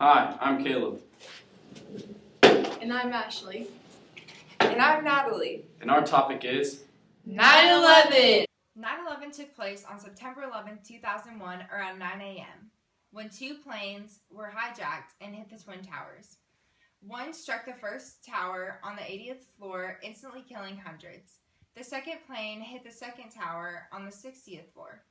Hi, I'm Caleb. And I'm Ashley. And I'm Natalie. And our topic is 9/11! 9/11 took place on September 11, 2001 around 9 a.m. when two planes were hijacked and hit the Twin Towers. One struck the first tower on the 80th floor, instantly killing hundreds. The second plane hit the second tower on the 60th floor.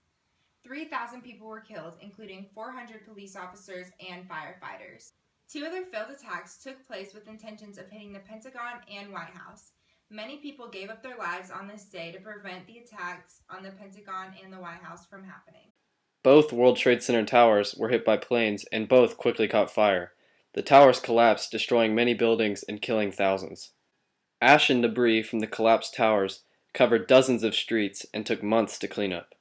3,000 people were killed, including 400 police officers and firefighters. Two other failed attacks took place with intentions of hitting the Pentagon and White House. Many people gave up their lives on this day to prevent the attacks on the Pentagon and the White House from happening. Both World Trade Center towers were hit by planes and both quickly caught fire. The towers collapsed, destroying many buildings and killing thousands. Ash and debris from the collapsed towers covered dozens of streets and took months to clean up.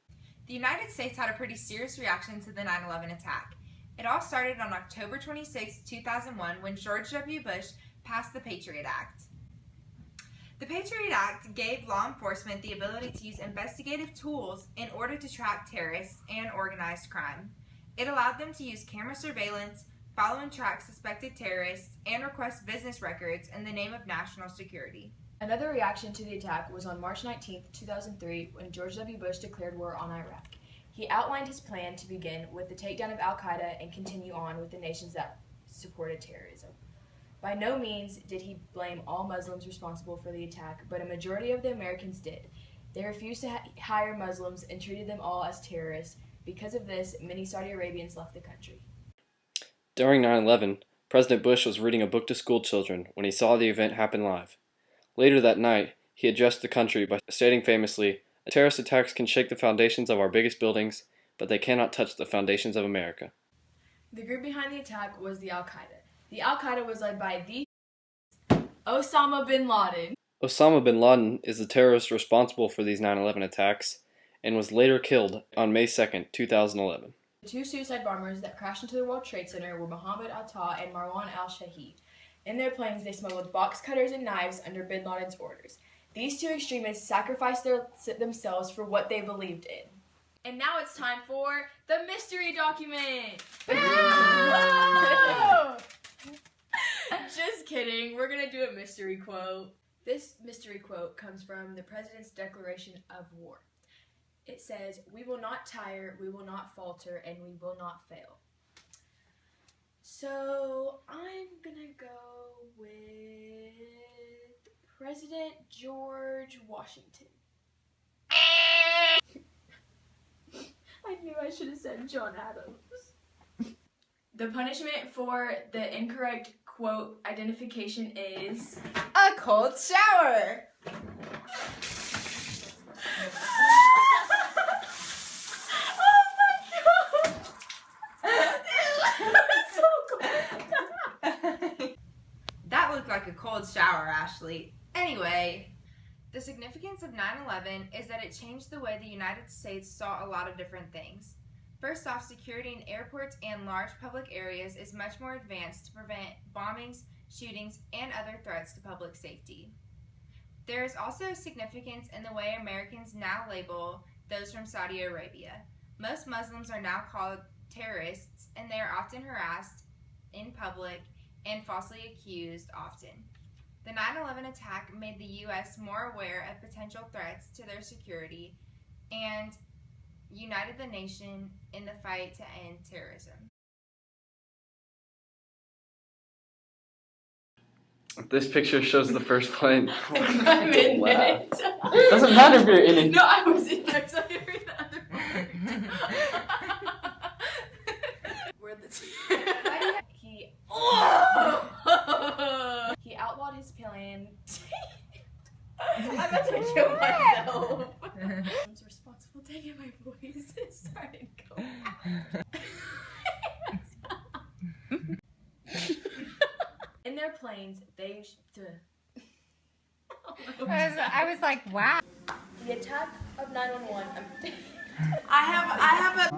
The United States had a pretty serious reaction to the 9/11 attack. It all started on October 26, 2001, when George W. Bush passed the Patriot Act. The Patriot Act gave law enforcement the ability to use investigative tools in order to track terrorists and organized crime. It allowed them to use camera surveillance, follow and track suspected terrorists, and request business records in the name of national security. Another reaction to the attack was on March 19, 2003, when George W. Bush declared war on Iraq. He outlined his plan to begin with the takedown of al-Qaeda and continue on with the nations that supported terrorism. By no means did he blame all Muslims responsible for the attack, but a majority of the Americans did. They refused to hire Muslims and treated them all as terrorists. Because of this, many Saudi Arabians left the country. During 9/11, President Bush was reading a book to school children when he saw the event happen live. Later that night, he addressed the country by stating famously, "Terrorist attacks can shake the foundations of our biggest buildings, but they cannot touch the foundations of America." The group behind the attack was the al-Qaeda. The al-Qaeda was led by the Osama bin Laden. Osama bin Laden is the terrorist responsible for these 9/11 attacks and was later killed on May 2nd, 2011. The two suicide bombers that crashed into the World Trade Center were Mohammed Atta and Marwan al-Shahid. In their planes, they smuggled box cutters and knives under bin Laden's orders. These two extremists sacrificed themselves for what they believed in. And now it's time for the mystery document! Just kidding, we're going to do a mystery quote. This mystery quote comes from the President's Declaration of War. It says, "We will not tire, we will not falter, and we will not fail." So I'm going to go with President George Washington. I knew I should have said John Adams. The punishment for the incorrect quote identification is A cold shower! Oh my god! That looked like a cold shower, Ashley. Anyway, the significance of 9/11 is that it changed the way the United States saw a lot of different things. First off, security in airports and large public areas is much more advanced to prevent bombings, shootings, and other threats to public safety. There is also significance in the way Americans now label those from Saudi Arabia. Most Muslims are now called terrorists, and they are often harassed in public and falsely accused often. The 9/11 attack made the U.S. more aware of potential threats to their security and united the nation in the fight to end terrorism. This picture shows the first plane. I'm in it. Doesn't matter if you're in it. No, I was in there, so I didn't read the other part. Where the he outlawed his plan. I'm about to kill myself. I was responsible taking my voice. It started going. In their planes, they I was like, wow. The attack of 911. I have a